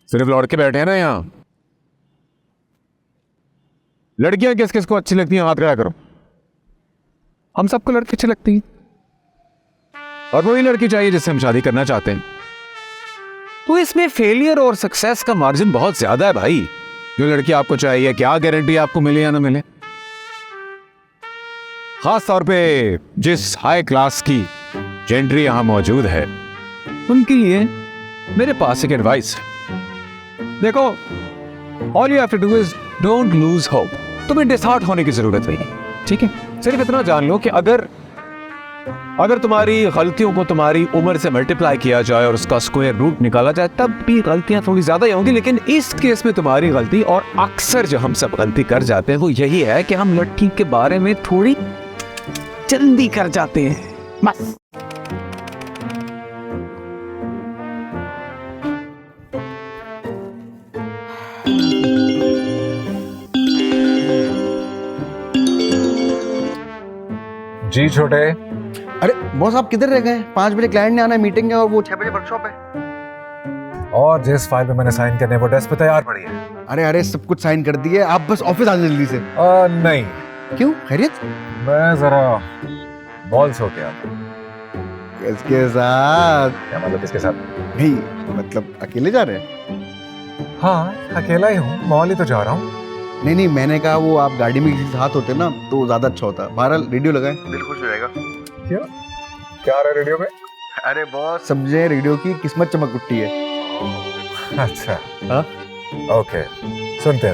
सिर्फ लड़के बैठे हैं ना यहाँ। लड़कियां किस किस को अच्छी लगती हैं, हाथ खड़ा करो। हम सबको लड़की अच्छी लगती है, और वही लड़की चाहिए जिससे हम शादी करना चाहते हैं। तो इसमें फेलियर और सक्सेस का मार्जिन बहुत ज्यादा है भाई। जो लड़की आपको चाहिए, क्या गारंटी आपको मिले या ना मिले। खास तौर पे जिस हाई क्लास की जेंट्री यहां मौजूद है, उनके लिए मेरे पास एक एडवाइस है। देखो, all you have to do is don't lose hope. तुम्हें डिसहार्ट होने की जरूरत नहीं, ठीक है। सिर्फ इतना जान लो कि अगर तुम्हारी गलतियों को तुम्हारी उम्र से मल्टीप्लाई किया जाए और उसका स्क्वायर रूट निकाला जाए, तब भी गलतियां थोड़ी ज्यादा ही होंगी। लेकिन इस केस में तुम्हारी गलती, और अक्सर जो हम सब गलती कर जाते हैं, वो यही है कि हम लड़की के बारे में थोड़ी जल्दी कर जाते हैं, बस। जी छोटे। अरे बॉस, आप किधर रह गए? 5 बजे क्लाइंट ने आना है, मीटिंग है, और वो 6 बजे वर्कशॉप है। और जिस फाइल पे मैंने साइन करने वो डेस्क पे तैयार पड़ी है। अरे सब कुछ साइन कर दिए, आप बस ऑफिस आ जाए जल्दी से। नहीं। क्यों, खैरियत? मैं जरा बॉल शो किया। किसके साथ? क्या मतलब किसके साथ? नहीं मतलब अकेले जा रहे हैं? हाँ, अकेला ही हूँ, मॉल ही तो जा रहा हूँ। नहीं, मैंने कहा वो आप गाड़ी में किसी साथ होते ना तो ज्यादा अच्छा होता। बहरहाल रेडियो लगाएं, दिल खुश हो जाएगा। क्या आ रहा है रेडियो पे? अरे बॉस, समझे, रेडियो की किस्मत चमक उठती है। अच्छा, हाँ ओके, सुनते हैं।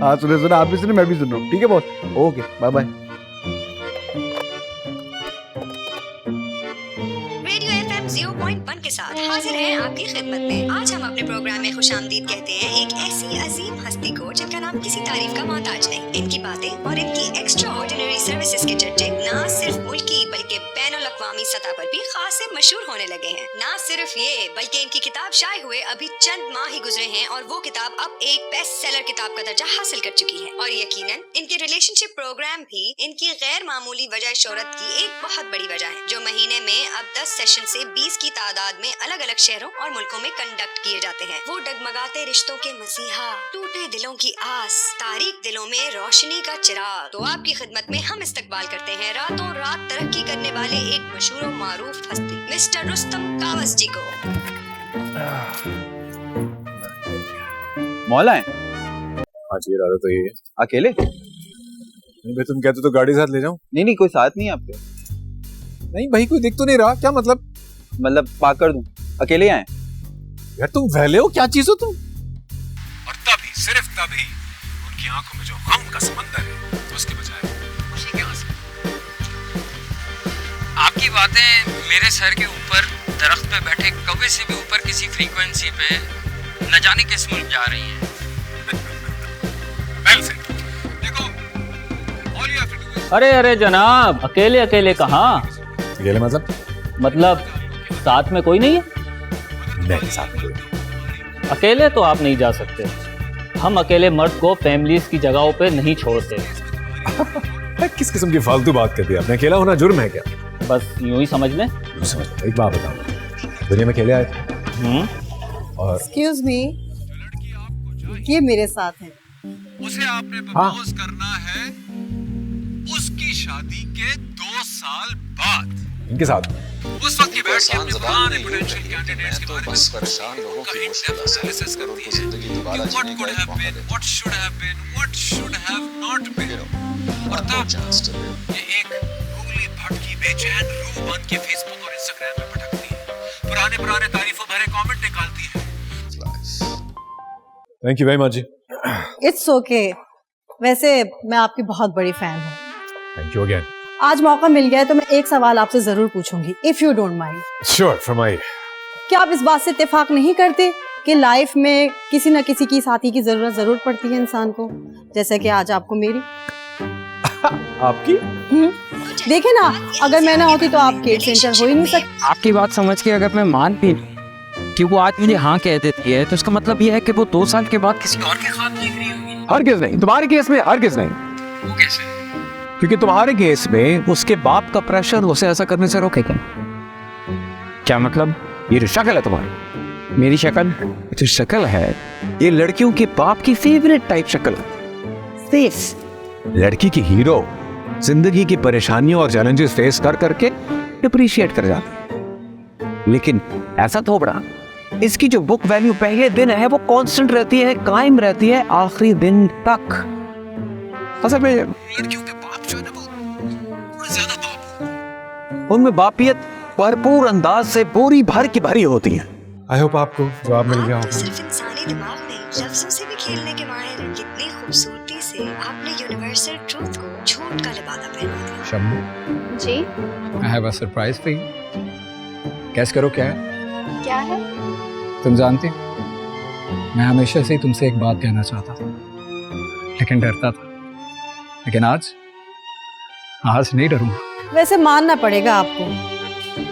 हाँ सुने, आप भी सुने, मैं भी सुन रहा हूँ। ठीक है boss, okay, bye bye. Radio FM 0.1 के साथ हाजिर हैं आपकी खिदमत में। आज हम अपने प्रोग्राम में खुशामदीद कहते हैं एक ऐसी अजीम हस्ती को जिनका नाम किसी तारीफ का मोहताज नहीं। इनकी बातें और इनकी एक्स्ट्रा ऑर्डिनरी सर्विसेज के चर्चे न सिर्फ मुल्की बल्कि बैनुल अक़वामी सतह पर भी खास से मशहूर होने लगे हैं। न सिर्फ ये, बल्कि इनकी किताब शाये हुए अभी चंद माह ही गुजरे हैं और वो किताब अब एक बेस्ट सेलर किताब का दर्जा हासिल कर चुकी है। और यकीनन इनके रिलेशनशिप प्रोग्राम भी इनकी गैर मामूली वजह शोहरत की एक बहुत बड़ी वजह है, जो महीने में अब 10 सेशन से 20 की तादाद में अलग अलग शहरों और मुल्कों में कंडक्ट किए जाते हैं। वो डगमगाते रिश्तों के मसीहा, टूटे दिलों की आस, तारीक दिलों में रोशनी का चिराग। तो आपकी खिदमत में हम इस्तकबाल करते हैं रातों रात तरक्की करने वाले एक मशहूर और मारूफ हस्ती, मिस्टर रुस्तम कावस जी को। मौला है? हाँ जी, इरादा तो यही है। अकेले? नहीं भाई, तुम कहते तो गाड़ी साथ ले जाऊं। नहीं, कोई साथ नहीं है आपके? नहीं भाई, कोई दिख तो नहीं रहा। क्या मतलब पार्क कर दूं? अकेले आए? यार तुम वहले हो, क्या चीज हो तुम? और तभी, सिर्फ तभी उनकी आंखों में जो गम का समंदर है, उसके बजाय खुशी के आंसू। आपकी बातें मेरे सर के ऊपर दरख्त पे बैठे कौवे से भी ऊपर किसी फ्रीक्वेंसी पे न जाने किस मुल्क जा रही हैं। देखो, all you have to do is... अरे जनाब, अकेले अकेले कहाँ? अकेले मतलब साथ में कोई नहीं है? नहीं, साथ में कोई नहीं। अकेले तो आप नहीं जा सकते। हम अकेले मर्द को फैमिलीज की जगहों पे नहीं छोड़ते। किस किस्म की फालतू बात कर दी आपने? अकेला होना जुर्म है क्या? बस यूं ही समझ लें। एक बात बताओ, दुनिया में अकेले आए थे और एक्सक्यूज मी, ये मेरे साथ है। उसे आपने प्रपोज करना है उसकी शादी के 2 साल बाद। इनके साथ उस वक्त की बैठ के अपने पुराने पोटेंशियल कैंडिडेट्स के बारे में परेशान लोगों की एनालिसिस करती है कि what could have been, what should have been, what should have not been. और तब ये एक भूली भटकी बेचैन रूह बन के फेसबुक और इंस्टाग्राम पे भटकती है, पुराने तारीफों भरे कमेंट निकालती है। थैंक यू वेरी मच जी। It's okay. वैसे मैं आपकी बहुत बड़ी फैन हूँ। Thank you again. आज मौका मिल गया है तो मैं एक सवाल आपसे जरूर पूछूंगी, if you don't mind. Sure, फरमाइए। क्या आप इस बात से इत्तेफाक नहीं करते कि लाइफ में किसी न किसी की साथी की जरूरत जरूर पड़ती है इंसान को, जैसे कि आज आपको मेरी? आपकी? देखे ना, अगर मैं ना होती तो आप केट सेंटर हो ही नहीं सकते। आपकी बात समझ के अगर मैं मान भी कि वो आज मुझे हाँ कह देती है, तो इसका मतलब ये है कि वो 2 साल के बाद किसी और के ख्वाब देख रही होगी। हरगिज़ नहीं, तुम्हारे केस में हरगिज़ नहीं। वो कैसे? क्योंकि तुम्हारे केस में उसके बाप का प्रेशर उसे ऐसा करने से रोकेगा। क्या मतलब? ये रिश्ता गलत है तुम्हारा? मेरी शक्ल जो शक्ल है ये लड़कियों के बाप की फेवरेट टाइप शक्ल है। फेस लड़की की हीरो जिंदगी की परेशानियों और चैलेंजेस फेस कर करके डिप्रिशिएट कर जाती, लेकिन ऐसा थोबड़ा इसकी जो बुक वैल्यू पहले दिन है वो कांस्टेंट रहती है, कायम रहती है आखिरी दिन तक। असल में लड़कियों के बाप जो है ना वो ज्यादा बाप, उनमें बापियत भरपूर अंदाज से पूरी भर की भरी होती है। आई होप आपको जवाब मिल गया आप तो होगा। सिर्फ इंसानी दिमाग नहीं लफ्जों से भी खेलने के माहिर हैं। कितनी खूबसूरती से आपने यूनिवर्सल ट्रूथ को झूठ का लिबादा पहना दिया। Shammi, ji I have a surprise for you. Guess करो क्या है? क्या है? तुम जानती हो, मैं हमेशा से ही तुमसे एक बात कहना चाहता था, लेकिन डरता था। लेकिन आज नहीं डरूंगा। वैसे मानना पड़ेगा आपको,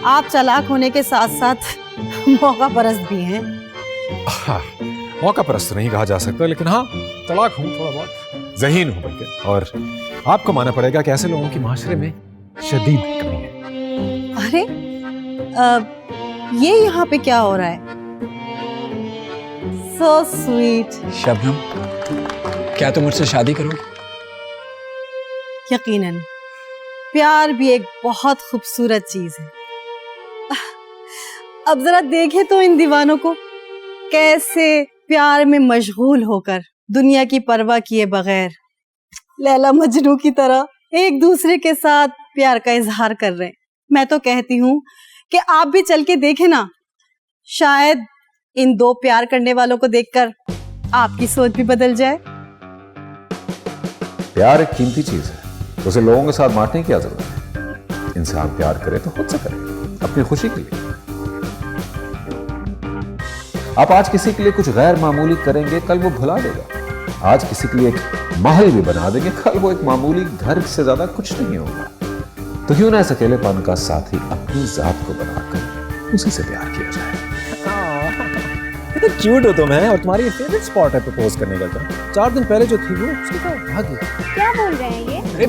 आप चालाक होने के साथ साथ मौका परस्त भी हैं। मौका परस्त नहीं कहा जा सकता, लेकिन हाँ तलाक हूँ, थोड़ा बहुत ज़हीन हूँ बल्कि। और आपको मानना पड़ेगा कि ऐसे लोगों की माशरे में शदीद कमी है। अरे ये यहाँ पे क्या हो रहा है? So sweet. शबनम, क्या तुम मुझसे शादी करोगे? यकीनन प्यार भी एक बहुत खूबसूरत चीज है। अब जरा देखे तो इन दीवानों को कैसे प्यार में मशगूल होकर दुनिया की परवाह किए बगैर लैला मजनू की तरह एक दूसरे के साथ प्यार का इजहार कर रहे हैं। मैं तो कहती हूँ कि आप भी चल के देखें ना, शायद इन दो प्यार करने वालों को देखकर आपकी सोच भी बदल जाए। प्यार एक कीमती चीज है, उसे लोगों के साथ बांटने की क्या जरूरत है। इंसान प्यार करे तो खुद से करे, अपनी खुशी के लिए। आप आज किसी के लिए कुछ गैर मामूली करेंगे, कल वो भुला देगा। आज किसी के लिए एक महल भी बना देंगे, कल वो एक मामूली घर से ज्यादा कुछ नहीं होगा। तो क्यों ना इस अकेलेपन का साथी अपनी जात को बनाकर उसी से प्यार किया जाए। तो क्यूट हो तुम, और तुम्हारी फेवरेट स्पॉट है प्रपोज करने का। 4 दिन पहले जो थी वो उसके साथ भागी। क्या बोल रहे हैं ये? अरे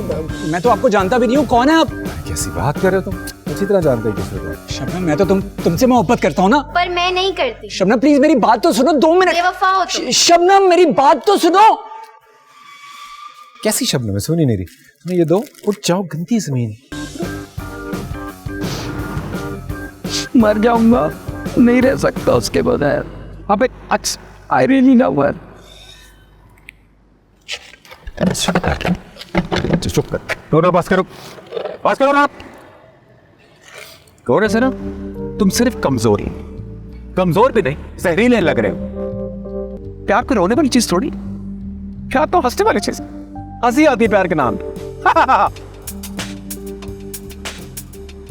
मैं तो आपको जानता भी नहीं हूँ, कौन है आप? कैसी बात कर रहे हो तुम, अच्छी तरह जानते हो किसी को। शबनम, मैं तो तुमसे मोहब्बत करता हूँ ना। पर मैं नहीं करती। शबनम प्लीज मेरी बात तो सुनो, 2 मिनट। बेवफा हो तुम। शबनम मेरी बात तो सुनो। कैसी शबनम है, सुनी नहीं रही। तुम्हें ये दो, उठ जाओ, गंदी जमीन। मर जाऊंगा, नहीं रह सकता उसके बगैर। अबे आई रियली लव हर। चुप कर, दोनों पास करो ना। कौन है ना, तुम सिर्फ कमजोर भी नहीं, जहरीले लग रहे हो। प्यार को रोने वाली चीज थोड़ी, प्यार तो हंसने वाली चीज। हंसी आती है प्यार के नाम।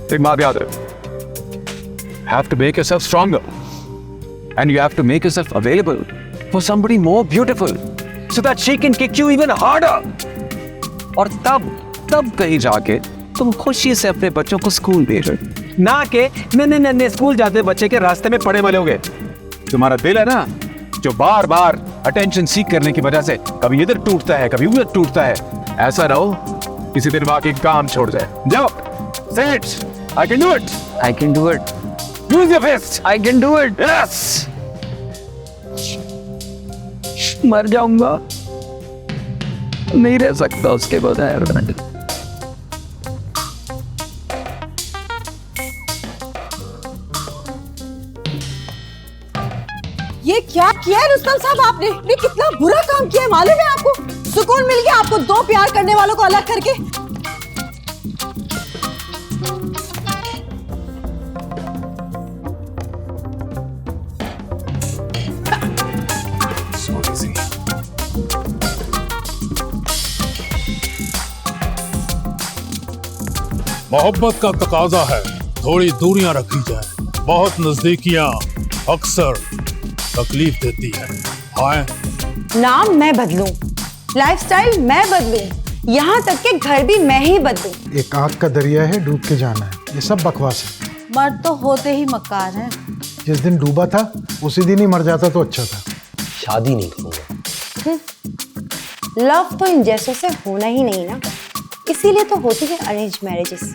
एक बात याद रखो, have to make yourself stronger and you have to make yourself available for somebody more beautiful so that she can kick you even harder. और तब कहीं जाके तुम खुशी से अपने बच्चों को स्कूल भेजो, ना कि नन्हे स्कूल जाते बच्चे के रास्ते में पड़े मिलोगे। तुम्हारा दिल है ना, जो बार बार अटेंशन सीख करने की वजह से कभी इधर टूटता है कभी उधर टूटता है, ऐसा रहो किसी दिन बाकी काम छोड़ जाए। जाओ, say it. I can do it. I can do it. Use your fist. I can do it. Yes. मर जाऊंगा, नहीं रह सकता उसके बगैर। ये क्या किया है रुस्तम साहब आपने? ये कितना बुरा काम किया है मालूम है आपको? सुकून मिल गया आपको 2 प्यार करने वालों को अलग करके। मोहब्बत का तकाजा है थोड़ी दूरियां रखी जाए, बहुत नजदीकियां अक्सर तकलीफ देती है। हाँ, नाम मैं बदलूं, लाइफस्टाइल मैं बदलूं, यहाँ तक के घर भी मैं ही बदलूं। एक आग का दरिया है, डूब के जाना है, ये सब बकवास है। मर्द तो होते ही मक्कार हैं। जिस दिन डूबा था उसी दिन ही मर जाता तो अच्छा था। शादी नहीं करूंगा। लव तो इन जैसों से होना ही नहीं ना, इसीलिए तो होती है अरेंज मैरिजेस।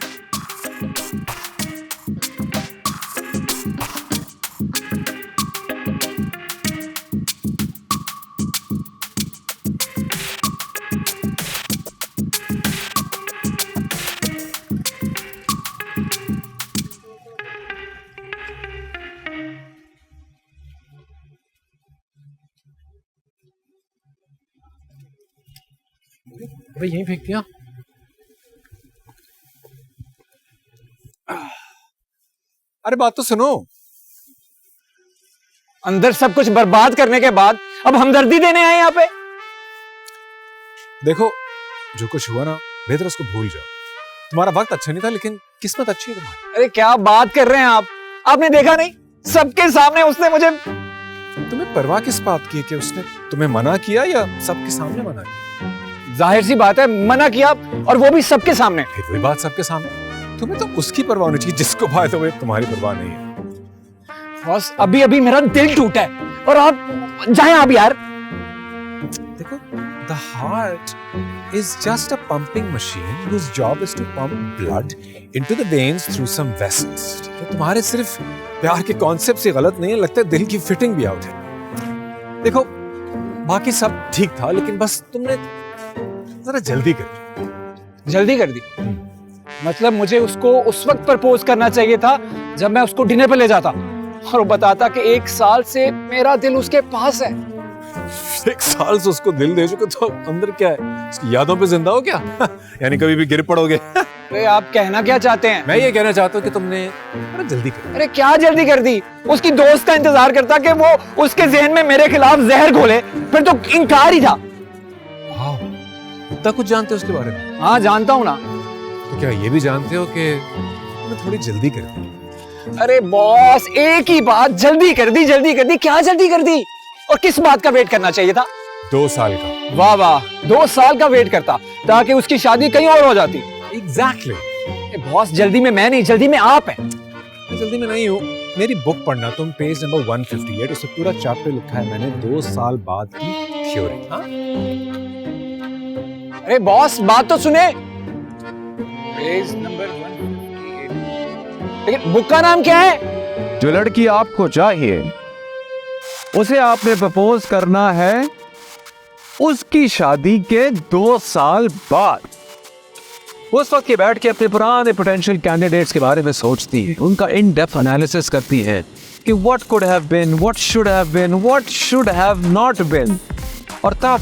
अबे यहीं फेंक दिया। अरे बात तो सुनो। अंदर सब कुछ बर्बाद करने के बाद अब हमदर्दी देने आए यहाँ पे। देखो जो कुछ हुआ ना, बेहतर उसको भूल जाओ। तुम्हारा वक्त अच्छा नहीं था, लेकिन किस्मत अच्छी है तुम्हारी। अरे क्या बात कर रहे हैं आप? आपने देखा नहीं, सबके सामने उसने मुझे। तुम्हें परवाह किस बात की कि उसने तुम्हें मना किया या सबके सामने मना किया? जाहिर सी बात है, मना किया, और वो भी सबके सामने। फिर वही बात सबके सामने। तुम्हें तो उसकी परवाह होनी चाहिए जिसको बात हो, तुम्हारी परवाह नहीं है। बस अभी अभी मेरा दिल टूटा है, और आप जाएं आप यार। देखो, the heart is just a pumping machine whose job is to pump blood into the veins through some vessels. तो तुम्हारे सिर्फ प्यार के कॉन्सेप्ट से गलत नहीं है, लगता है दिल की फिटिंग भी आउट है। देखो बाकी सब ठीक था, लेकिन बस तुमने जरा जल्दी कर दी। मतलब मुझे उसको उस वक्त प्रपोज करना चाहिए था जब मैं उसको डिनर पे ले जाता और वो बताता कि 1 साल से मेरा दिल उसके पास है। 1 साल से उसको दिल दे चुके, तो अंदर क्या है? उसकी यादों पे जिंदा हो क्या? यानी कभी भी गिर पड़ोगे? अरे आप कहना क्या चाहते हैं? मैं ये कहना चाहता हूँ कि तुमने जल्दी कर। अरे क्या जल्दी कर दी? उसकी दोस्त का इंतजार करता कि वो उसके जहन में मेरे खिलाफ जहर घोले, फिर तो इनकार ही था। इतना कुछ जानते हो उसके बारे में? हाँ जानता हूँ ना। तो क्या ये भी जानते हो कि तुमने थोड़ी जल्दी कर दी? अरे बॉस, एक ही बात, जल्दी कर दी। क्या जल्दी कर दी? और किस बात का वेट करना चाहिए था? 2 साल का। वाह वाह, 2 साल का वेट करता ताकि उसकी शादी कहीं और हो जाती। एग्जैक्टली। बॉस, जल्दी में मैं नहीं, जल्दी में आप हैं। मैं जल्दी में नहीं हूँ। मेरी बुक पढ़ना, तुम पेज नंबर 158, उसमें पूरा चैप्टर लिखा है मैंने 2 साल बाद की थ्योरी। अरे बॉस, बात तो सुने। Page number 158। लेकिन बुक का नाम क्या है? जो लड़की आपको चाहिए उसे आपने प्रपोज करना है उसकी शादी के 2 साल बाद। उस वक्त ये बैठ के अपने पुराने पोटेंशियल कैंडिडेट्स के बारे में सोचती है, उनका इन डेप्थ एनालिसिस करती है कि what could have been, what should have been, what should have not been. और तब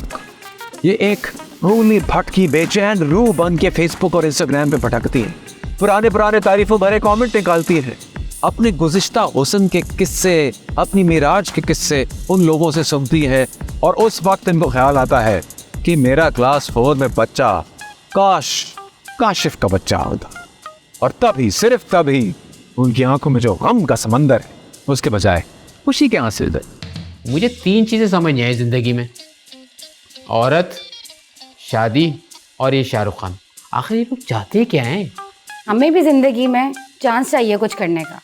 ये एक रूली भटकी बेचैन रूह बन के फेसबुक और इंस्टाग्राम पे भटकती है, पुराने तारीफों भरे कमेंट निकालती है, अपने गुज़िश्ता हुस्न के किस्से, अपनी मिराज के किस्से उन लोगों से सुनती है। और उस वक्त इनको ख्याल आता है कि मेरा क्लास 4 में बच्चा काश काशिफ का बच्चा होता। और तभी, सिर्फ तभी, उनकी आंखों में जो गम का समंदर है उसके बजाय खुशी के आंसू है। मुझे 3 चीजें समझ नहीं आई जिंदगी में: औरत, शादी और ये शाहरुख खान। आखिर ये लोग चाहते क्या हैं? हमें भी जिंदगी में चांस चाहिए कुछ करने का।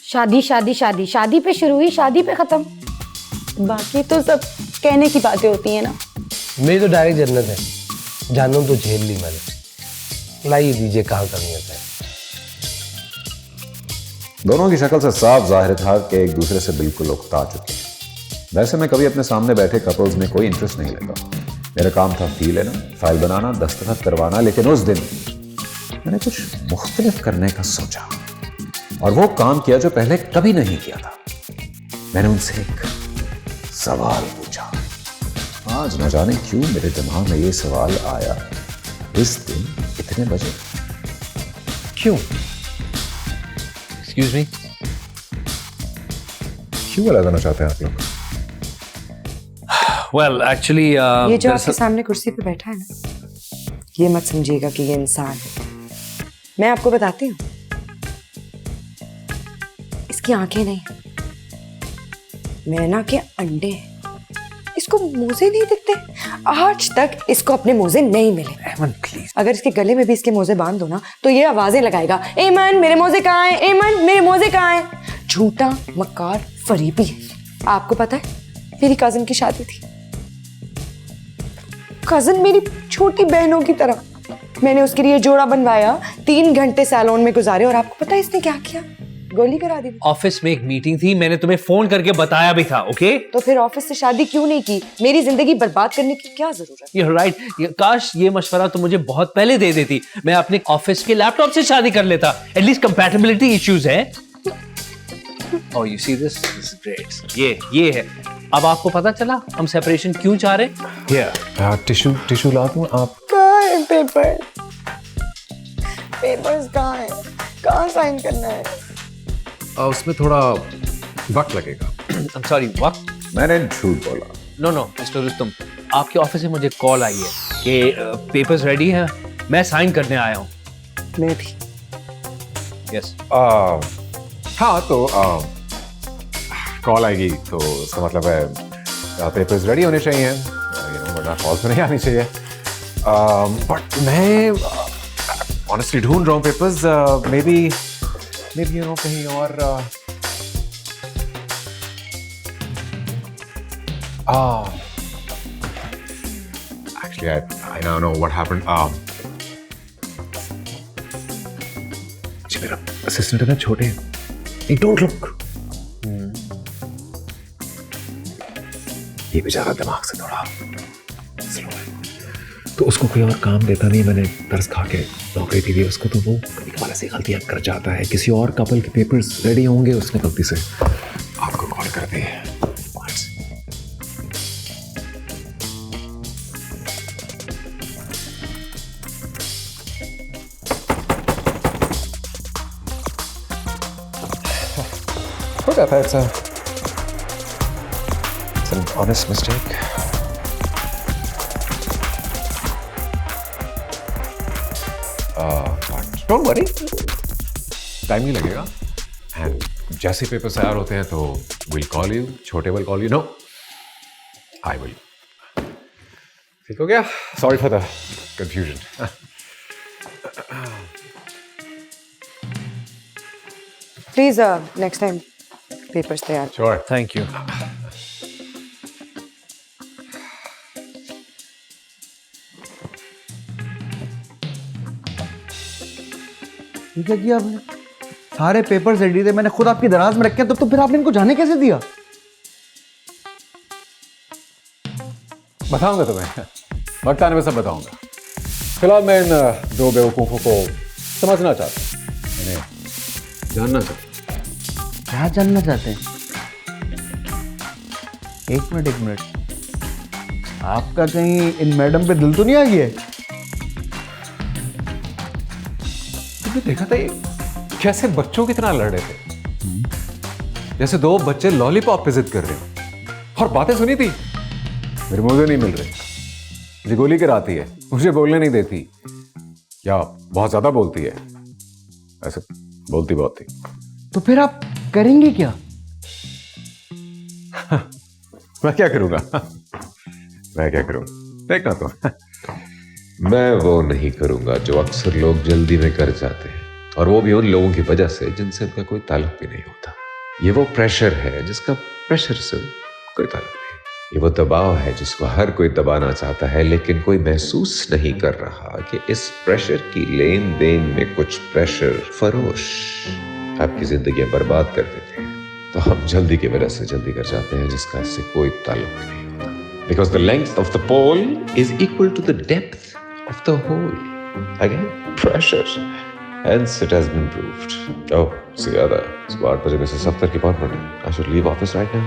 शादी शादी शादी, शादी पे शुरू हुई, शादी पे खत्म। बाकी तो सब कहने की बातें होती हैं ना। मेरी तो डायरेक्ट जन्नत है, जानूं तो झेल ली मैंने। लाइए दीजिए कहाँ कमियां है। दोनों की शक्ल से साफ जाहिर था कि एक दूसरे से बिल्कुल उकता चुके हैं। वैसे मैं कभी अपने सामने बैठे कपल्स में कोई इंटरेस्ट नहीं लेता। मेरा काम था फी लेना, फाइल बनाना, दस्तखत करवाना। लेकिन उस दिन मैंने कुछ मुख्तलिफ करने का सोचा और वो काम किया जो पहले कभी नहीं किया था। मैंने उनसे एक सवाल पूछा। आज न जाने क्यों मेरे दिमाग में ये सवाल आया, इस दिन इतने बजे क्यों? एक्सक्यूज मी, क्यों लगाना चाहते हैं आप लोग? Well, actually, ये जो आपके सामने कुर्सी पे बैठा है ना, ये मत समझिएगा कि ये इंसान है। मैं आपको बताती हूँ, इसकी आंखें नहीं, मैना के अंडे हैं। इसको मोजे नहीं दिखते। आज तक इसको अपने मोजे नहीं मिले। एमन प्लीज, अगर इसके गले में भी इसके मोजे बांध दो ना, तो ये आवाजें लगाएगा, एमन मेरे मोजे कहाँ हैं, एमन मेरे मोजे कहाँ हैं। झूठा मक्कार फरीबी है। आपको पता है, मेरी कजिन की शादी थी। कजिन मेरी छोटी बहनों की तरह। मैंने उसके लिए जोड़ा बनवाया, 3 घंटे सैलून में गुजारे, और आपको पता है इसने क्या किया? गोली करा दी। ऑफिस में एक मीटिंग थी, मैंने तुम्हें फोन करके बताया भी था। ओके, तो फिर ऑफिस से शादी क्यों नहीं की? मेरी जिंदगी बर्बाद करने की क्या जरूरत? You're right. काश ये मशवरा तो मुझे बहुत पहले दे देती, मैं अपने ऑफिस के लैपटॉप से शादी कर लेता। एटलीस्ट कंपैटिबिलिटी इश्यूज है। Oh, you see this? This is great. ये है। अब आपको पता चला हम सेपरेशन क्यों चाह रहे हैं? टिश्यू ला दूं आप? पेपर पेपर्स कहाँ है? कहाँ साइन करना है? उसमें थोड़ा वक्त लगेगा। I'm sorry, वक्त? मैंने झूठ बोला। नो नो मिस्टर रुस्तम, आपके ऑफिस से मुझे कॉल आई है कि पेपर्स रेडी हैं, मैं साइन करने आया हूँ। मैं भी। यस। हाँ तो कॉल आएगी तो इसका मतलब है पेपर्स रेडी होने चाहिए, वरना कॉल तो नहीं आनी चाहिए। बट मैं ऑनेस्टली ढूंढ रहा हूँ papers, may be you know कहीं और। Actually, I now know what happened. मेरा असिस्टेंट है ना छोटे, डोंट लुक। ये बेचारा दिमाग से थोड़ा स्लो है, तो उसको कोई और काम देता नहीं। मैंने तरस खा के नौकरी दी थी उसको, तो वो कभी कभार ऐसी गलतियां कर जाता है। किसी और कपल के पेपर्स रेडी होंगे, उसने गलती से आपको कॉल कर दी। हो जाता है, it's an honest mistake. But don't worry, time नहीं लगेगा। एंड जैसे पेपर तैयार होते हैं तो we'll call you, छोटे will call you, no, I will. ठीक हो गया? Sorry for the confusion. Please next time papers तैयार। Sure. Thank you. ये क्या किया आपने? सारे पेपर्स रेडी थे, मैंने खुद आपकी दराज में रखे, तो फिर आपने इनको जाने कैसे दिया? बताऊंगा तुम्हें, वक्त आने में सब बताऊंगा। फिलहाल मैं इन दो बेवकूफों को समझना चाहता हूं, इन्हें जानना चाहता हूं। क्या जानना चाहते हैं? एक मिनट, आपका कहीं इन मैडम पे दिल तो नहीं आ गया है? तुमने देखा था ये कैसे बच्चों की तरह लड़ रहे थे, जैसे दो बच्चे लॉलीपॉप पे जिद कर रहे हो। और बातें सुनी थी, मेरे मुझे नहीं मिल रही, मुझे गोली कराती है, मुझे बोलने नहीं देती, या बहुत ज्यादा बोलती है, ऐसे बोलती बहुत थी। तो फिर आप करेंगे क्या? मैं क्या करूंगा? मैं क्या करूंगा? देखना तो। मैं वो नहीं करूंगा जो अक्सर लोग जल्दी में कर जाते हैं, और वो भी उन लोगों की वजह से जिनसे उनका कोई ताल्लुक भी नहीं होता। ये वो प्रेशर है जिसका प्रेशर से कोई ताल्लुक नहीं। ये वो दबाव है जिसको हर कोई दबाना चाहता है, लेकिन कोई महसूस नहीं कर रहा कि इस प्रेशर की लेन देन में कुछ प्रेशर फरोश आपकी जिंदगी बर्बाद कर देते हैं। तो हम जल्दी की वजह से जल्दी कर जाते हैं जिसका इससे कोई ताल्लुक भी नहीं होता। Because the length of the pole is equal to the depth of the hole. Again, pressure. Hence, it has been proved. Oh, see you there. सुबह 8 बजे में से 70 की appointment. I should leave office right now.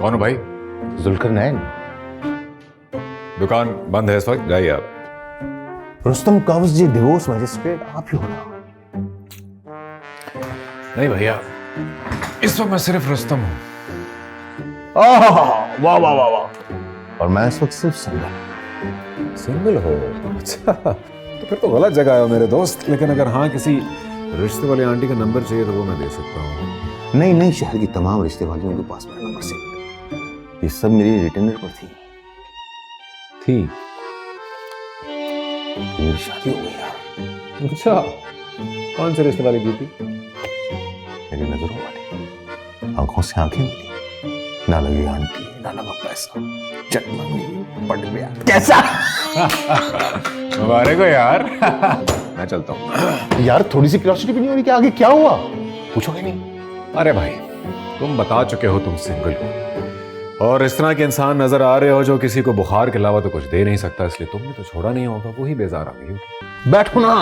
कौन हो भाई? जुल्करनैन। दुकान बंद है इस वक्त, जाइए आप। रुस्तम कब्ज़ डिवोर्स मजिस्ट्रेट आप ही हो ना? नहीं भैया, इस वक्त मैं सिर्फ रुस्तम हूँ। वाह वाह वाह वाह। और मैं इस वक्त सिर्फ सिंगल हो? अच्छा, तो फिर तो गलत जगह आए हो मेरे दोस्त। लेकिन अगर हाँ किसी रिश्ते वाली आंटी का नंबर चाहिए तो वो मैं दे सकता हूँ। नहीं, शहर की तमाम रिश्ते वालियों के पास मेरा नंबर सेव है। ये सब मेरी रिटेनर पर थी। मेरी शादी हो गई यार। अच्छा, कौन से रिश्ते वाली की थी? मेरी नजरों वाली, आंखों से आंखें मिली, ना लगी आंटी, ना लगा पैसा, चट मंगी, पट गया। कैसा? मुबारक हो यार। मैं चलता हूँ यार। थोड़ी सी क्यूरियोसिटी भी नहीं हो रही कि आगे क्या हुआ? पूछोगे नहीं? अरे भाई, तुम बता चुके हो तुम सिंगल हो, और इस तरह के इंसान नजर आ रहे हो जो किसी को बुखार के अलावा तो कुछ दे नहीं सकता, इसलिए तुमने तो छोड़ा नहीं होगा। वही बेजार आ गई होगी। बैठो ना।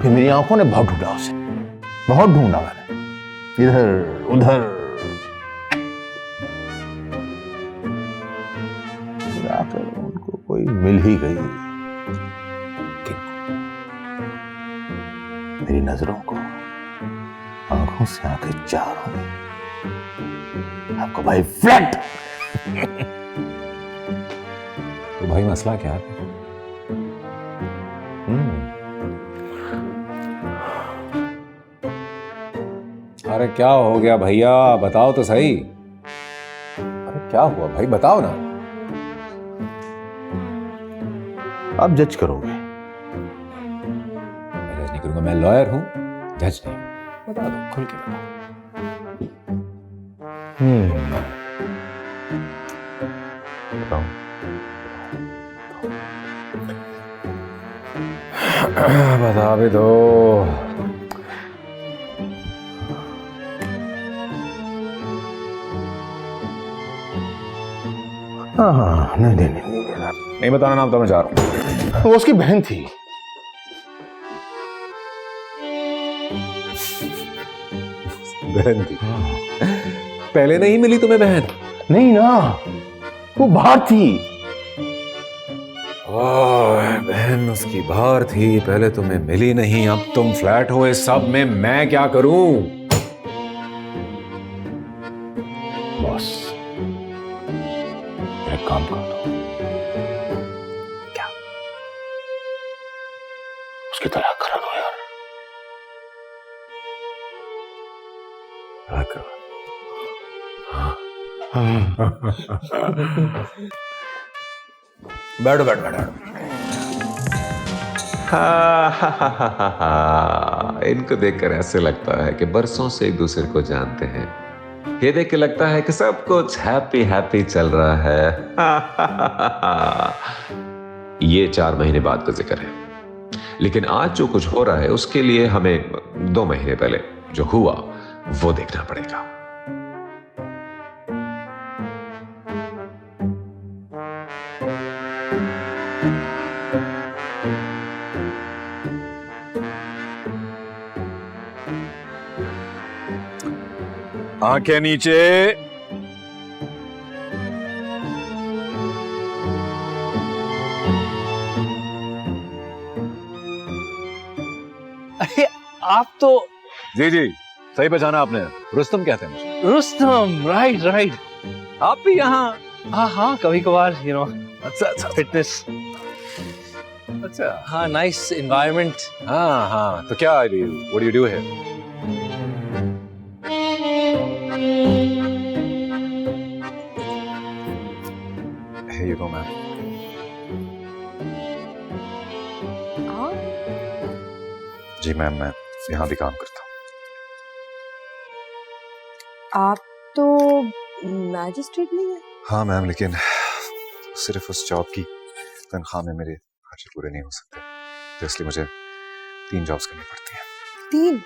फिर मेरी आंखों ने बहुत ढूंढा उसे, बहुत ढूंढा मैंने। इधर उधर आकर उनको कोई मिल ही गई। किनको? मेरी नजरों को आंखों से आंखें चार हो गई। आपको भाई फ्लैट। तो भाई मसला क्या है? अरे क्या हो गया भैया, बताओ तो सही। अरे क्या हुआ भाई, बताओ ना। आप जज करोगे। मैं जज नहीं करूंगा, मैं लॉयर हूं, जज नहीं। बता दो, खुल के बताओ। बताओ। बता भी दो। हाँ, नहीं नहीं बताना नाम तो मैं जा रहा हूं। वो उसकी बहन थी। बहन थी? पहले नहीं मिली तुम्हें बहन? नहीं ना, वो बाहर थी। बहन उसकी बाहर थी, पहले तुम्हें मिली नहीं, अब तुम फ्लैट हो। इस सब में मैं क्या करूं? बॉस, एक काम कर दो। क्या? उसकी तलाक करा दो यार। तलाक करा? बैठो बैठो बैठो। इनको देखकर ऐसे लगता है कि बरसों से एक दूसरे को जानते हैं। ये देख के लगता है कि सब कुछ हैप्पी हैप्पी चल रहा है। ये 4 महीने बाद का जिक्र है, लेकिन आज जो कुछ हो रहा है उसके लिए हमें 2 महीने पहले जो हुआ वो देखना पड़ेगा। आंखें नीचे। अरे आप तो जी जी सही पहचाना आपने, रुस्तम कहते हैं मुझे। Rustam, right right. आप भी यहाँ? हाँ हाँ, कभी कभार यू नो। अच्छा अच्छा, फिटनेस। अच्छा हाँ, नाइस एनवायरनमेंट। हाँ हाँ, तो क्या what do you do here? Here you go, ma'am. जी मैम, मैं यहाँ भी काम करता हूँ। आप तो मैजिस्ट्रेट नहीं है? हाँ मैम, लेकिन सिर्फ उस जॉब की तनख्वाह में मेरे खर्चे पूरे नहीं हो सकते, तो इसलिए मुझे 3 जॉब्स करनी पड़ती हैं। 3?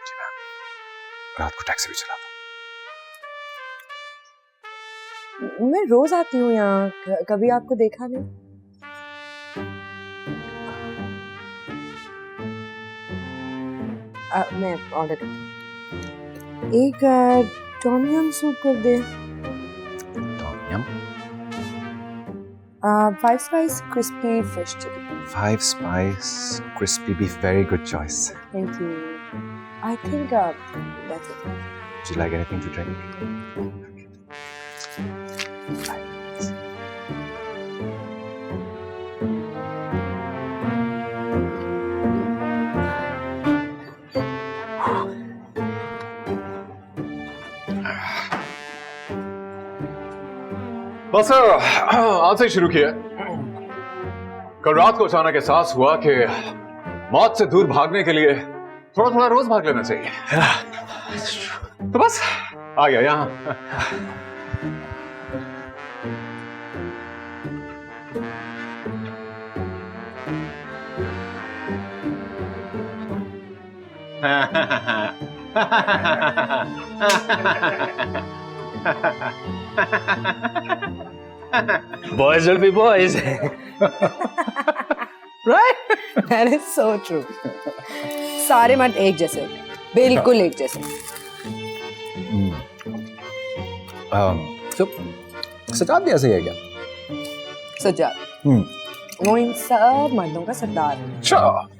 जी मैम, रात को टैक्सी भी चलाता हूँ। मैं रोज आती हूँ यहाँ, कभी आपको देखा नहीं। मैं ऑर्डर करती हूँ। एक टॉम यम सूप कर दे। Tom yum? 5 spice crispy fish chilli. 5 spice crispy beef, very good choice. Thank you. I think that's it. Would you like anything to drink? बस आज से शुरू किया। कल रात को अचानक एहसास हुआ कि मौत से दूर भागने के लिए थोड़ा थोड़ा रोज भाग लेना चाहिए। तो बस आ गया यहाँ। Boys will be boys. Right? That is so true. सारे मर्द एक जैसे होते हैं। बिल्कुल एक जैसे। तो सजाद भी ऐसे ही है क्या? सजाद वो इन सब मर्दों का सरदार है।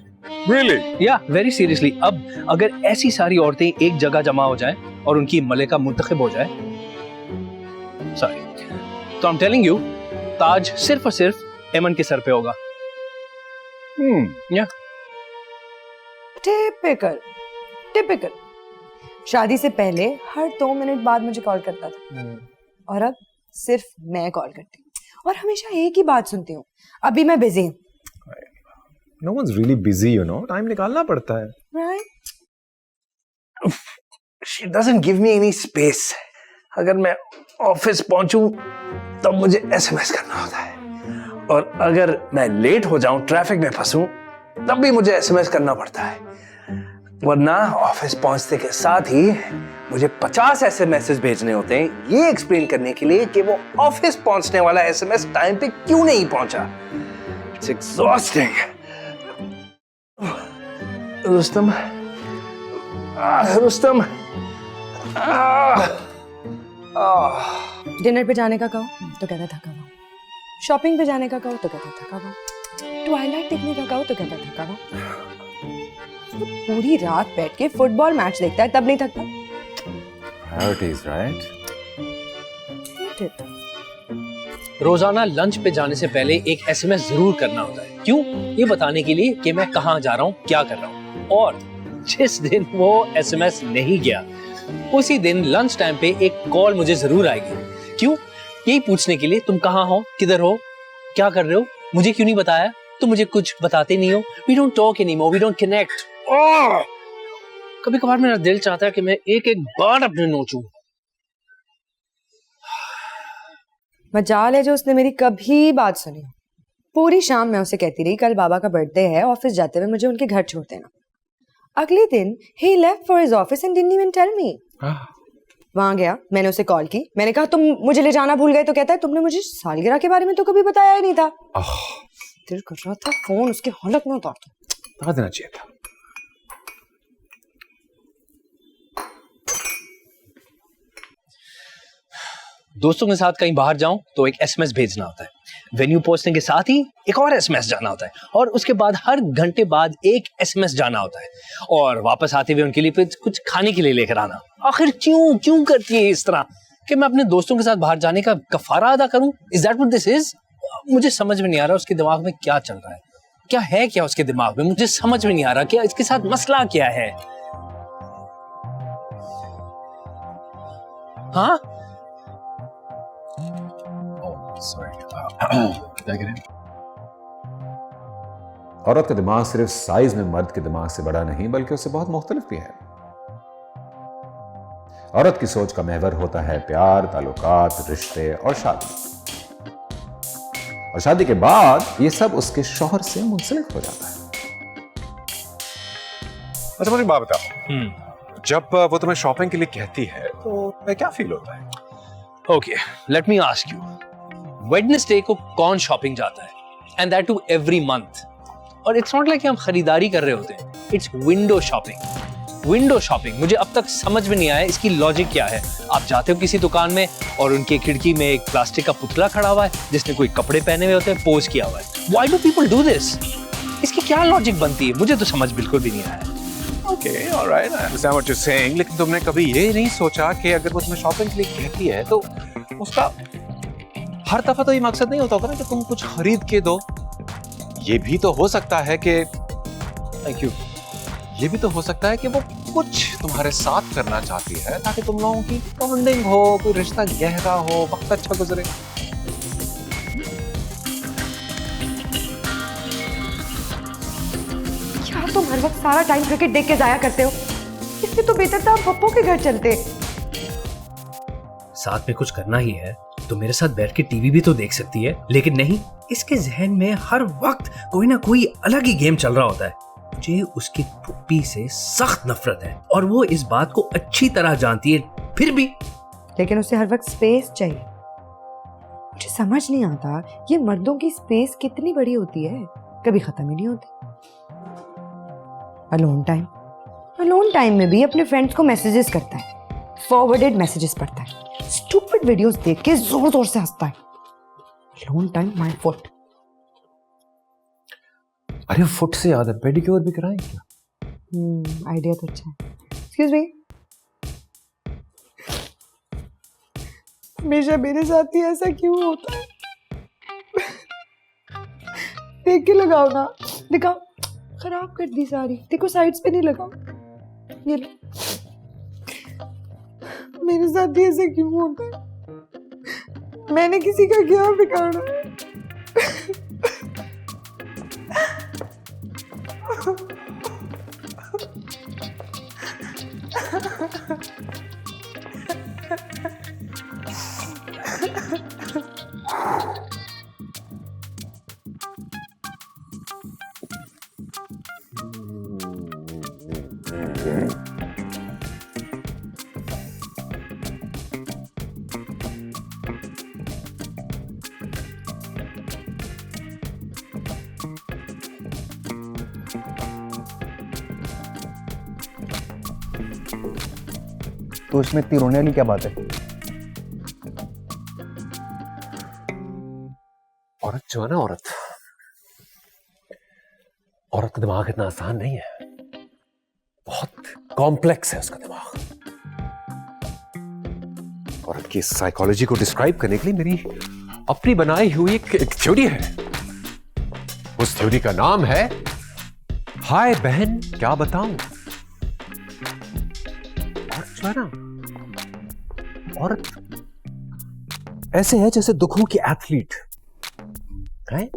Really? या वेरी सीरियसली, अब अगर ऐसी सारी औरतें एक जगह जमा हो जाएं और उनकी मलिका मुंतखब हो जाए, सॉरी, तो आई एम टेलिंग यू, ताज सिर्फ और सिर्फ एमन के सर पे होगा। या टिपिकल टिपिकल। शादी से पहले हर 2 मिनट बाद मुझे कॉल करता था और अब सिर्फ मैं कॉल करती हूँ और हमेशा एक ही बात सुनती हूँ, अभी मैं बिजी हूँ। No one's really busy, you know. Time निकालना पड़ता है। Right? She doesn't give me any space. अगर मैं ऑफिस पहुंचूं तब मुझे एसएमएस करना होता है, और अगर मैं लेट हो जाऊं, ट्रैफिक में फंसूं, तब भी मुझे एसएमएस करना पड़ता है। वरना ऑफिस पहुंचते के साथ ही मुझे 50 एसएमएस भेजने होते हैं ये एक्सप्लेन करने के लिए कि वो ऑफिस पहुंचने वाला एसएमएस टाइम पे क्यों नहीं पहुंचा। It's exhausting. Rustam, Rustam, dinner पे जाने का कहो तो कहता थका हुआ, शॉपिंग पे जाने का कहो तो कहता थका हुआ, ट्वाइलाइट देखने का कहो तो कहता थका हुआ, पूरी रात बैठ के फुटबॉल मैच देखता है तब नहीं थकता। Priorities, right? रोजाना लंच पे जाने से पहले एक एसएमएस जरूर करना होता है। क्यों? ये बताने के लिए कि मैं कहाँ जा रहा हूँ, क्या कर रहा हूँ। और जिस दिन वो एसएमएस नहीं गया, उसी दिन लंच टाइम पे एक कॉल मुझे जरूर आएगी। क्यों? यही पूछने के लिए तुम कहाँ हो, किधर हो, क्या कर रहे हो, मुझे क्यों नहीं बताया, तुम मुझे कुछ बताते नहीं हो। We don't talk anymore, we don't connect. कभी कभार मेरा दिल चाहता है कि मैं एक एक बार अपने नोचूं। मजाल है जो उसने मेरी कभी बात सुनी। पूरी शाम मैं उसे कहती रही कल बाबा का बर्थडे है, ऑफिस जाते हुए मुझे उनके घर छोड़ देना। अगले दिन ही left for his office and didn't even tell me. वहां गया, मैंने उसे कॉल की, मैंने कहा तुम मुझे ले जाना भूल गए, तो कहता है तुमने मुझे सालगिरह के बारे में तो कभी बताया ही नहीं था। दिल कर रहा था फोन उसके हलक में उतार दूं। देना चाहिए था। दोस्तों के साथ कहीं बाहर जाऊं तो एक एसएमएस भेजना होता है, वेन्यू पहुंचने के साथ ही एक और एसएमएस जाना होता है, और उसके बाद हर घंटे बाद एक एसएमएस जाना होता है, और वापस आते हुए उनके लिए कुछ खाने के लिए लेकर आना। आखिर क्यों करती है इस तरह कि मैं अपने दोस्तों के साथ बाहर जाने का कफारा अदा करूं? Is that what this is? मुझे समझ में नहीं आ रहा उसके दिमाग में क्या चल रहा है, क्या है क्या उसके दिमाग में, मुझे समझ में नहीं आ रहा क्या इसके साथ मसला क्या है। हाँ, औरत का दिमाग सिर्फ साइज में मर्द के दिमाग से बड़ा नहीं, बल्कि उससे बहुत मुख्तलिफ भी है। औरत की सोच का महवर होता है प्यार, ताल्लुकात, रिश्ते और शादी। और शादी के बाद ये सब उसके शौहर से मुंसलिक हो जाता है। अच्छा मुझे बात बताओ, जब वो तुम्हें शॉपिंग के लिए कहती है तो तुम्हें क्या फील होता है? Okay, let me ask you, Wednesday को कौन शॉपिंग जाता है? And that too every month. और इट्स नॉट लाइक हम खरीदारी कर रहे होते हैं, it's window shopping. Window shopping मुझे अब तक समझ में नहीं आया इसकी लॉजिक क्या है। आप जाते हो किसी दुकान में और उनकी खिड़की में एक प्लास्टिक का पुतला खड़ा हुआ है जिसने कोई कपड़े पहने हुए होते हैं, पोज किया हुआ है। Why do people do this? इसकी क्या लॉजिक बनती है? मुझे तो समझ बिल्कुल भी नहीं आया। Okay, alright, I understand what you saying, लेकिन तुमने कभी ये नहीं सोचा कि अगर वो तुम्हें शॉपिंग के लिए कहती है तो उसका हर दफा तो ये मकसद नहीं होता होगा ना कि तुम कुछ खरीद के दो। ये भी तो हो सकता है कि थैंक यू, ये भी तो हो सकता है कि वो कुछ तुम्हारे साथ करना चाहती है ताकि तुम लोगों की बॉन्डिंग हो, कोई रिश्ता गहरा हो, वक्त अच्छा गुजरे। यार तुम हर वक्त सारा टाइम क्रिकेट देख के जाया करते हो, इससे तो बेहतर था आप पप्पू के घर चलते। साथ में कुछ करना ही है तो मेरे साथ बैठ के टीवी भी तो देख सकती है, लेकिन नहीं, इसके जहन में हर वक्त कोई ना कोई अलग ही गेम चल रहा होता है। मुझे उसकी फुप्पी से सख्त नफरत है और वो इस बात को अच्छी तरह जानती है, फिर भी। लेकिन उसे हर वक्त स्पेस चाहिए। मुझे समझ नहीं आता ये मर्दों की स्पेस कितनी बड़ी होती है, कभी खत्म ही नहीं होती। अलोन टाइम, अलोन टाइम में भी अपने फ्रेंड्स को मैसेजेस करता है, फॉरवर्डेड मैसेजेस पढ़ता है, स्टूपिड वीडियोस देख के जोर जोर से हंसता है। Alone time my foot. अरे फुट से याद है, पेडिक्योर भी कराएं क्या? आइडिया तो अच्छा है। एक्सक्यूज मी, हमेशा मेरे साथ ही ऐसा क्यों होता है? देख के लगाओ ना, दिखाओ। खराब कर दी सारी, देखो साइड्स पे नहीं लगाओ। ये लो, मेरे साथ ही ऐसा क्यों होता है? मैंने किसी का क्या बिगाड़ा है? तो इसमें इतनी रोने वाली क्या बात है? औरत जो है ना, औरत का दिमाग इतना आसान नहीं है, बहुत कॉम्प्लेक्स है उसका दिमाग। औरत की साइकोलॉजी को डिस्क्राइब करने के लिए मेरी अपनी बनाई हुई एक थ्योरी है। उस थ्योरी का नाम है हाय बहन क्या बताऊं। औरत जो है ना, औरत ऐसे है जैसे दुखों की एथलीट है।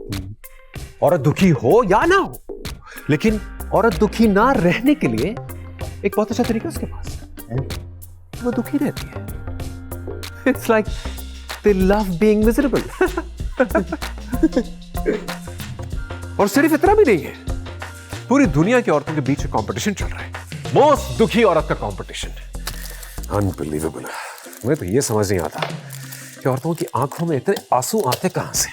औरत दुखी हो या ना हो, लेकिन औरत दुखी ना रहने के लिए एक बहुत अच्छा तरीका उसके पास है, वो दुखी रहती है। It's like they love being miserable. और सिर्फ इतना भी नहीं है, पूरी दुनिया की औरतों के बीच में कंपटीशन चल रहा है, मोस्ट दुखी औरत का कंपटीशन। अनबिलीवेबल। मुझे तो ये समझ नहीं आता कि औरतों की आंखों में इतने आंसू आते कहां से।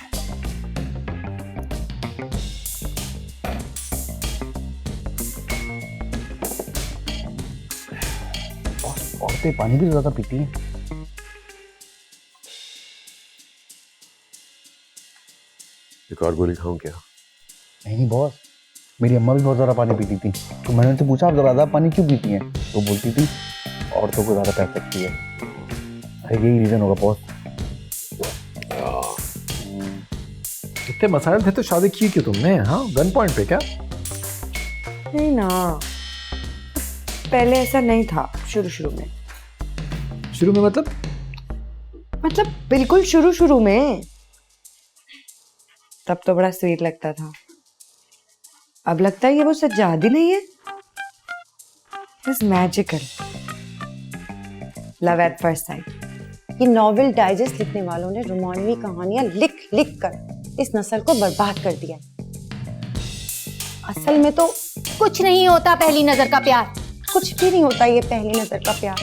औरतें पानी भी ज्यादा पीती हैं। एक और गोली खाऊं क्या? नहीं बॉस, मेरी अम्मा भी बहुत ज्यादा पानी पीती थी, तो मैंने उनसे पूछा आप ज्यादा पानी क्यों पीती हैं, तो बोलती थी औरतों को ज्यादा प्यास लगती है। अरे यही रीजन होगा बॉस। इतने मसाइल थे तो शादी की क्यों तुमने? हाँ, गन पॉइंट पे क्या? नहीं ना, पहले ऐसा नहीं था। शुरू में मतलब बिल्कुल शुरू में तब तो बड़ा स्वीट लगता था। अब लगता है ये वो सज्जाद ही नहीं है। It's magical. Love at first sight. ये नॉवेल डाइजेस्ट लिखने वालों ने रोमानवी कहानियां लिख कर इस नस्ल को बर्बाद कर दिया। असल में तो कुछ नहीं होता पहली नजर का प्यार। कुछ भी नहीं होता ये पहली नजर का प्यार।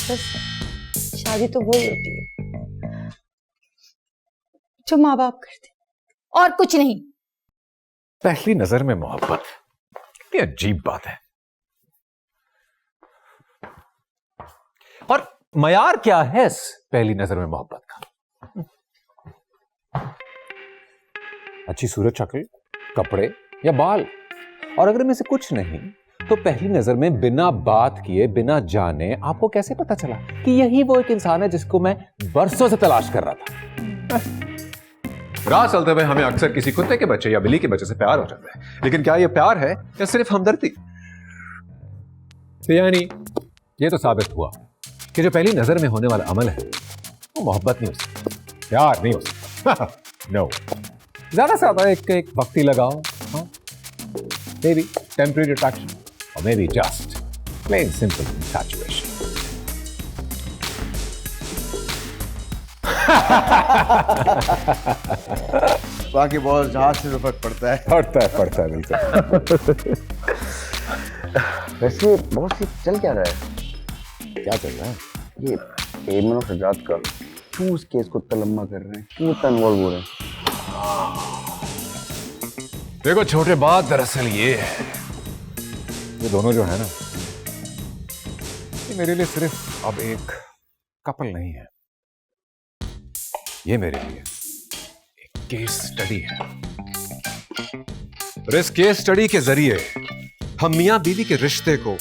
बस शादी तो वही होती है जो माँ बाप करते, और कुछ नहीं। पहली नजर में मोहब्बत, कितनी अजीब बात है। और मयार क्या है इस पहली नजर में मोहब्बत का? अच्छी सूरत, शक्ल, कपड़े या बाल। और अगर में से कुछ नहीं तो पहली नजर में बिना बात किए, बिना जाने आपको कैसे पता चला कि यही वो एक इंसान है जिसको मैं बरसों से तलाश कर रहा था? राह चलते हुए हमें अक्सर किसी कुत्ते के बच्चे या बिल्ली के बच्चे से प्यार हो जाता है, लेकिन क्या यह प्यार है या सिर्फ हमदर्दी? तो यानी ये तो साबित हुआ कि जो पहली नजर में होने वाला अमल है वो मोहब्बत नहीं हो सकता, प्यार नहीं हो सकता। नो, ज्यादा से ज्यादा एक वक्ती लगाओ, maybe temporary attraction, or maybe just plain simple infatuation. बाकी बॉस जहाज से फर्क पड़ता है बिल्कुल। वैसे बॉस ये चल क्या रहा है? क्या चल रहा है? ये एमन और सजाद का क्यों उस केस को इतना लंबा कर रहे हैं, क्यों इतना इन्वॉल्व हो रहे हैं? देखो छोटे बात दरअसल ये है ये दोनों जो है ना, ये मेरे लिए सिर्फ अब एक कपल नहीं है, ये मेरे लिए एक केस स्टडी है। और इस केस स्टडी के जरिए हम मियां बीवी के रिश्ते को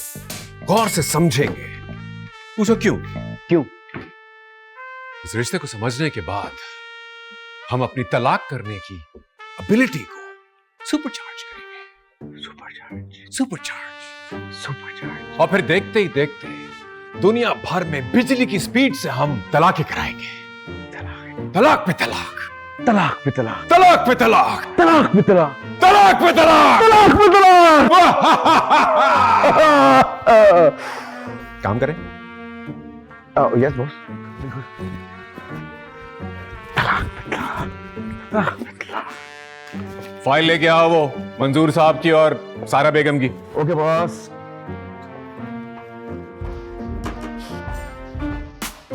गौर से समझेंगे। पूछो क्यों? क्यों? इस रिश्ते को समझने के बाद हम अपनी तलाक करने की एबिलिटी को सुपरचार्ज करेंगे। सुपरचार्ज। और फिर देखते ही देखते दुनिया भर में बिजली की स्पीड से हम तलाक कराएंगे। तलाक पे तलाक, तलाक पे तलाक, तलाक पे तलाक, तलाक पे तलाक, तलाक पे तलाक, तलाक पे तलाक। काम करें? Yes boss. फाइल लेके आओ वो मंजूर साहब की और सारा बेगम की। Okay boss.